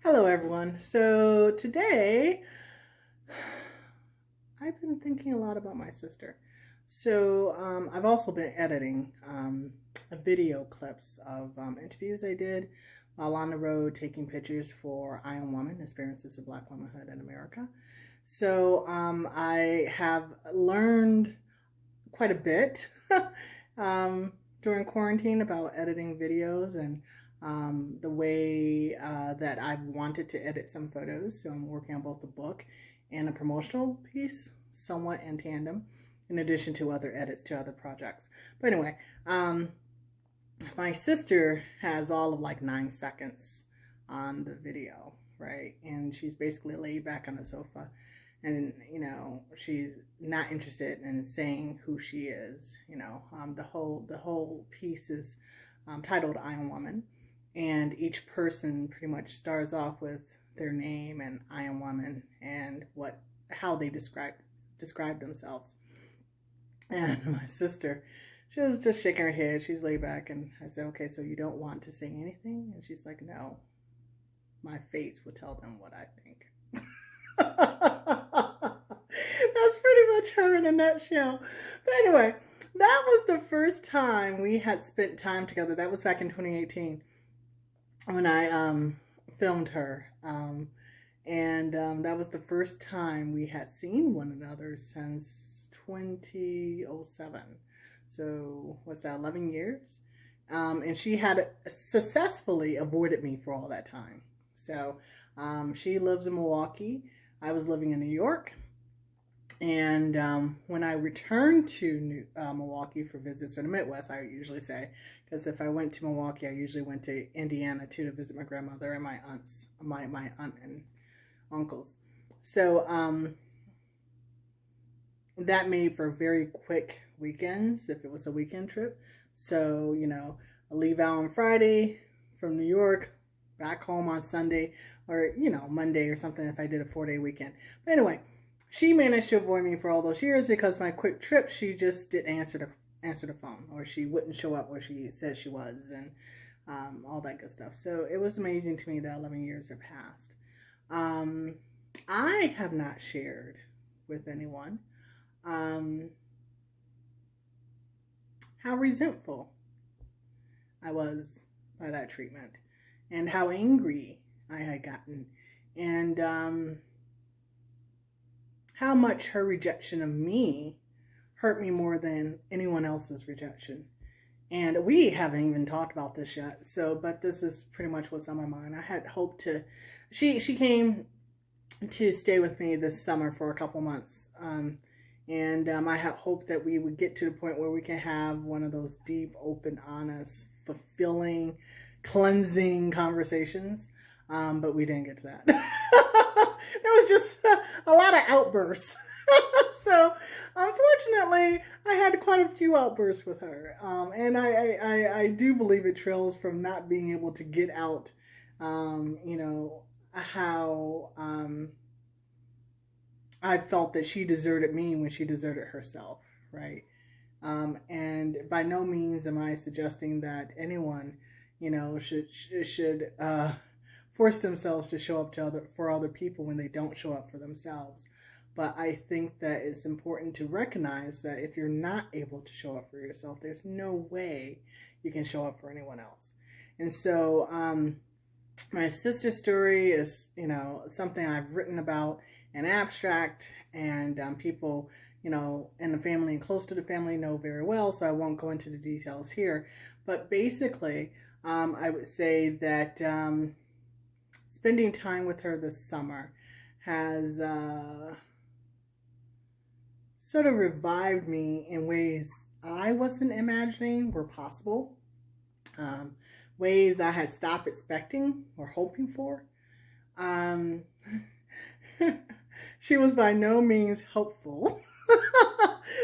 Hello everyone. So today I've been thinking a lot about my sister. I've also been editing video clips of interviews I did while on the road taking pictures for I Am Woman, Experiences of Black Womanhood in America. I have learned quite a bit during quarantine about editing videos and the way that I've wanted to edit some photos. So I'm working on both the book and a promotional piece, somewhat in tandem, in addition to other edits to other projects. But anyway, my sister has all of like 9 seconds on the video, right? And she's basically laid back on the sofa. And, she's not interested in saying who she is. The whole piece is titled I Am Woman. And each person pretty much starts off with their name and I am woman and how they describe themselves. And my sister, she was just shaking her head. She's laid back, and I said, "Okay, so you don't want to say anything?" And she's like, "No, my face will tell them what I think." That's pretty much her in a nutshell. But anyway, that was the first time we had spent time together. That was back in 2018. When I filmed her, that was the first time we had seen one another since 2007. So what's that, 11 years? And she had successfully avoided me for all that time. So she lives in Milwaukee. I was living in New York. And when I returned to Milwaukee for visits, or the Midwest, I usually say, because if I went to Milwaukee, I usually went to Indiana too to visit my grandmother and my aunts, my aunt and uncles. So that made for very quick weekends if it was a weekend trip. So, I leave out on Friday from New York, back home on Sunday, or, Monday or something if I did a 4-day weekend. But anyway, she managed to avoid me for all those years because my quick trip, she just didn't answer the phone, or she wouldn't show up where she said she was, and all that good stuff. So it was amazing to me that 11 years have passed. I have not shared with anyone how resentful I was by that treatment and how angry I had gotten, and how much her rejection of me hurt me more than anyone else's rejection. And we haven't even talked about this yet. But this is pretty much what's on my mind. I had hoped to, she came to stay with me this summer for a couple months. I had hoped that we would get to the point where we can have one of those deep, open, honest, fulfilling, cleansing conversations. But we didn't get to that. There was just a lot of outbursts. So unfortunately, I had quite a few outbursts with her. And I do believe it trails from not being able to get out, how I felt that she deserted me when she deserted herself, right? And by no means am I suggesting that anyone, should force themselves to show up for other people when they don't show up for themselves. But I think that it's important to recognize that if you're not able to show up for yourself, there's no way you can show up for anyone else. And so my sister's story is, something I've written about in abstract, and people, in the family and close to the family know very well, so I won't go into the details here. But basically, I would say that spending time with her this summer has sort of revived me in ways I wasn't imagining were possible, ways I had stopped expecting or hoping for. She was by no means helpful.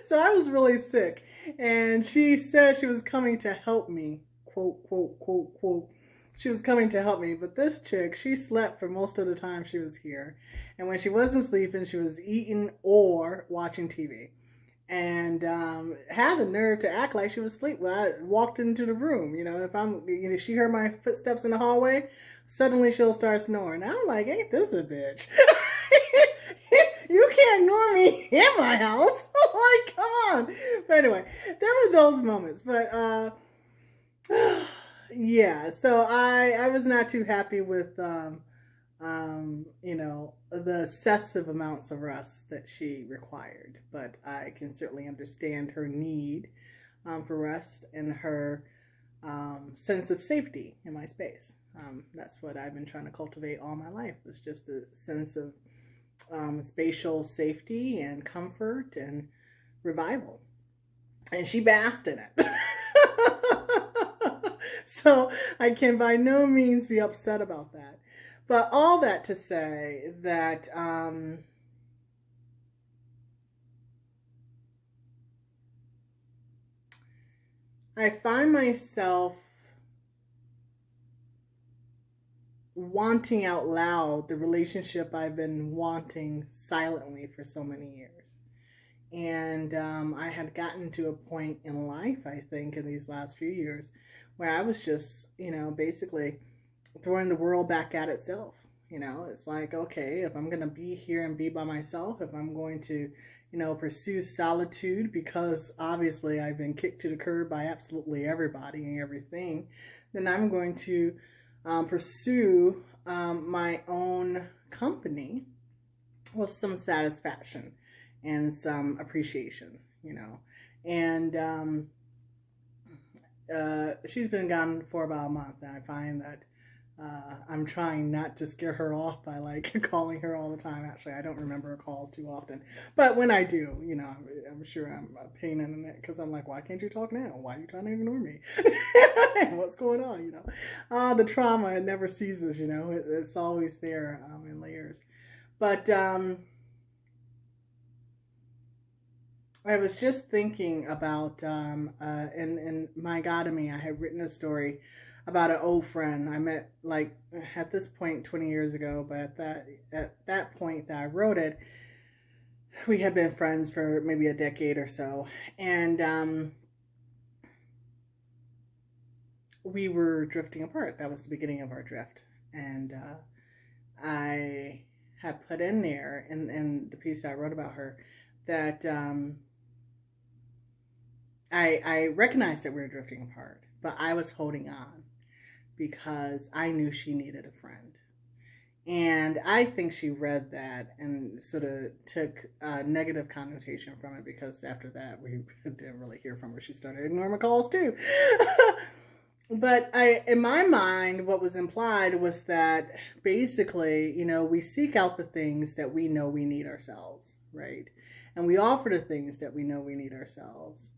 So I was really sick, and she said she was coming to help me, quote, quote, quote, quote. She was coming to help me, but this chick, she slept for most of the time she was here. And when she wasn't sleeping, she was eating or watching TV. And had the nerve to act like she was asleep when I walked into the room. If she heard my footsteps in the hallway, suddenly she'll start snoring. I'm like, ain't this a bitch? You can't ignore me in my house. Like, come on. But anyway, there were those moments. But yeah, so I was not too happy with the excessive amounts of rest that she required. But I can certainly understand her need for rest and her sense of safety in my space. That's what I've been trying to cultivate all my life, was just a sense of spatial safety and comfort and revival. And she basked in it. So I can by no means be upset about that. But all that to say that I find myself wanting out loud the relationship I've been wanting silently for so many years. And I had gotten to a point in life, I think, in these last few years, where I was just, basically throwing the world back at itself. It's like, okay, if I'm going to be here and be by myself, if I'm going to, pursue solitude, because obviously I've been kicked to the curb by absolutely everybody and everything, then I'm going to pursue my own company with some satisfaction and some appreciation, And she's been gone for about a month, and I find that I'm trying not to scare her off by like calling her all the time. Actually, I don't remember a call too often, but when I do, I'm sure I'm a pain in the neck, because I'm like, why can't you talk now? Why are you trying to ignore me? What's going on? The trauma, it never ceases. It's always there in layers. But I was just thinking about in My God and Me, I had written a story about an old friend I met, like, at this point 20 years ago, but at that point that I wrote it, we had been friends for maybe a decade or so, and we were drifting apart. That was the beginning of our drift, and I had put in there in the piece that I wrote about her that I recognized that we were drifting apart, but I was holding on because I knew she needed a friend. And I think she read that and sort of took a negative connotation from it, because after that we didn't really hear from her. She started ignoring my calls too. But in my mind, what was implied was that basically, we seek out the things that we know we need ourselves, right? And we offer the things that we know we need ourselves.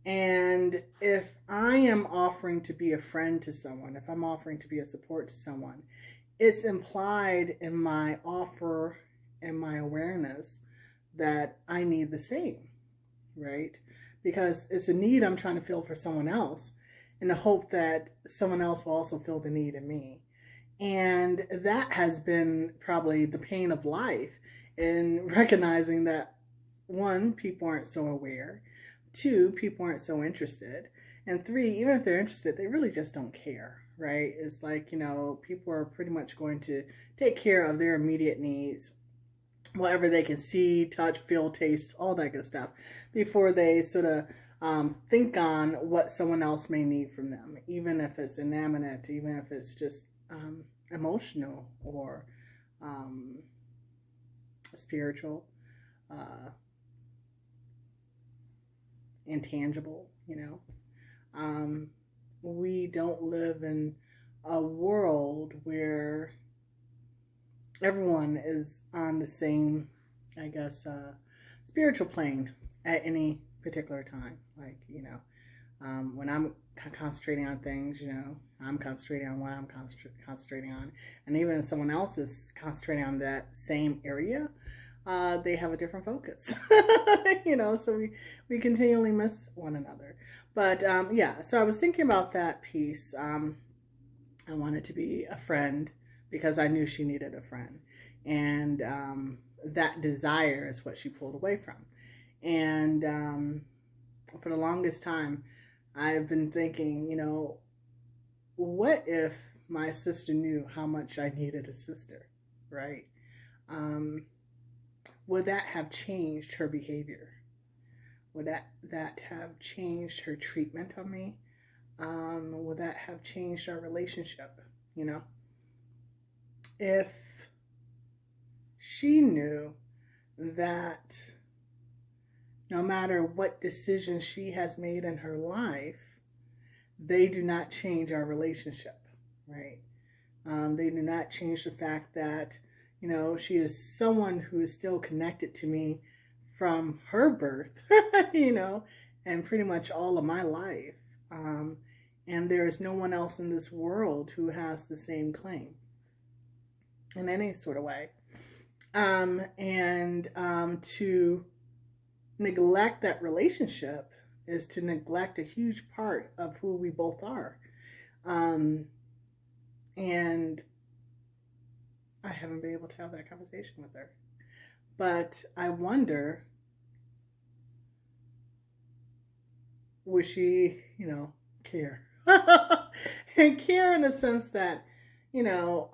And if I am offering to be a friend to someone, if I'm offering to be a support to someone, it's implied in my offer and my awareness that I need the same, right? Because it's a need I'm trying to fill for someone else, in the hope that someone else will also fill the need in me. And that has been probably the pain of life, in recognizing that, one, people aren't so aware. Two, people aren't so interested. And three, even if they're interested, they really just don't care, right? It's like, people are pretty much going to take care of their immediate needs, whatever they can see, touch, feel, taste, all that good stuff, before they sort of think on what someone else may need from them, even if it's inanimate, even if it's just emotional or spiritual, intangible. We don't live in a world where everyone is on the same, I guess, spiritual plane at any particular time. Like, when I'm concentrating on things, I'm concentrating on what I'm concentrating on. And even if someone else is concentrating on that same area, they have a different focus. So we continually miss one another. But yeah, so I was thinking about that piece. I wanted to be a friend because I knew she needed a friend. And that desire is what she pulled away from. And for the longest time, I've been thinking, what if my sister knew how much I needed a sister, right? Would that have changed her behavior? Would that have changed her treatment of me? Would that have changed our relationship? You know, if she knew that no matter what decisions she has made in her life, they do not change our relationship, right? They do not change the fact that, you know, she is someone who is still connected to me from her birth, you know, and pretty much all of my life. And there is no one else in this world who has the same claim in any sort of way. To neglect that relationship is to neglect a huge part of who we both are. And I haven't been able to have that conversation with her. But I wonder, would she, you know, care? And care in the sense that, you know,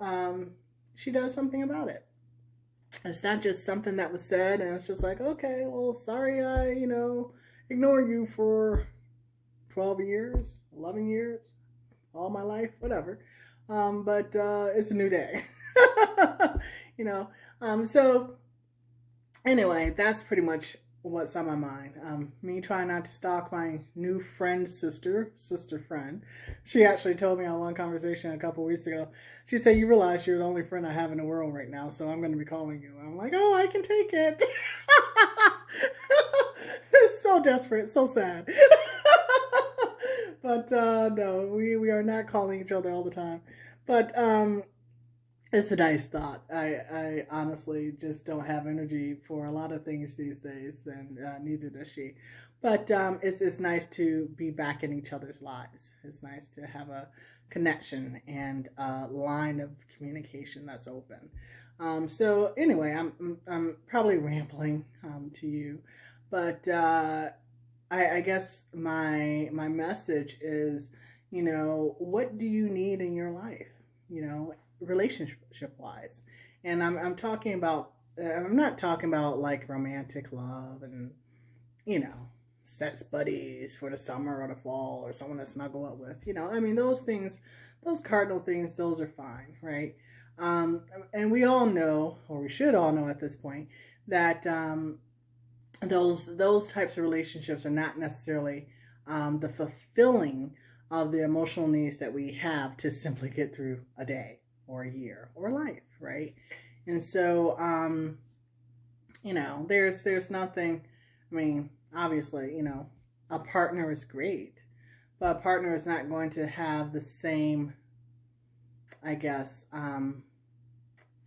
she does something about it. It's not just something that was said and it's just like, okay, well, sorry I, you know, ignored you for 12 years, 11 years, all my life, whatever. But it's a new day, you know. So anyway, that's pretty much what's on my mind. Me trying not to stalk my new friend's sister friend. She actually told me on one conversation a couple weeks ago, she said, you realize you're the only friend I have in the world right now, so I'm going to be calling you. I'm like, oh, I can take it. It's so desperate, so sad. But no, we are not calling each other all the time. But it's a nice thought. I honestly just don't have energy for a lot of things these days, and neither does she. But it's nice to be back in each other's lives. It's nice to have a connection and a line of communication that's open. So anyway, I'm probably rambling to you, but I guess my message is, you know, what do you need in your life? You know, relationship wise. And I'm talking about, I'm not talking about like romantic love and, you know, sex buddies for the summer or the fall or someone to snuggle up with. You know, I mean, those things, those cardinal things, those are fine, right? And we all know, or we should all know at this point, that those types of relationships are not necessarily the fulfilling of the emotional needs that we have to simply get through a day or a year or life, right? And so, you know, there's nothing, I mean, obviously, you know, a partner is great, but a partner is not going to have the same, I guess,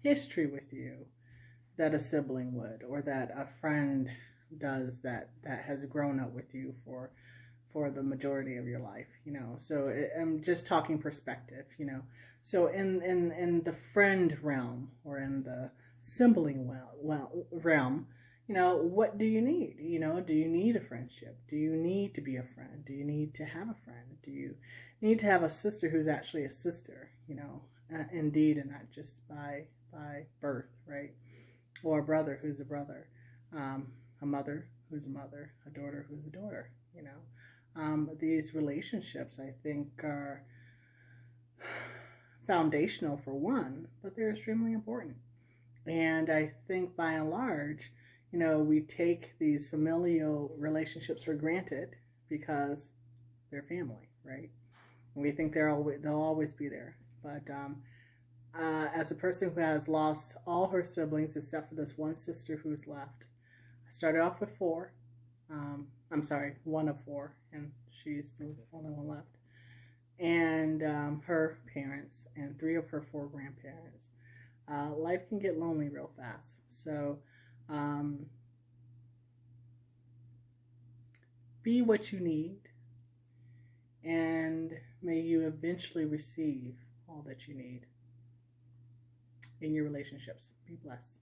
history with you that a sibling would, or that a friend does that has grown up with you for the majority of your life, you know. So I'm just talking perspective, you know. So in the friend realm or in the sibling realm, you know, what do you need? You know, do you need a friendship? Do you need to be a friend? Do you need to have a friend? Do you need to have a sister who's actually a sister, you know, indeed, and not just by birth, right? Or a brother who's a brother, a mother who's a mother, a daughter who's a daughter, you know. These relationships, I think, are foundational for one, but they're extremely important. And I think by and large, you know, we take these familial relationships for granted because they're family, right? And we think they'll always be there. But as a person who has lost all her siblings except for this one sister who's left, I started off with four. I'm sorry, one of four, and she's the only one left. And her parents and three of her four grandparents. Life can get lonely real fast. So be what you need, and may you eventually receive all that you need in your relationships. Be blessed.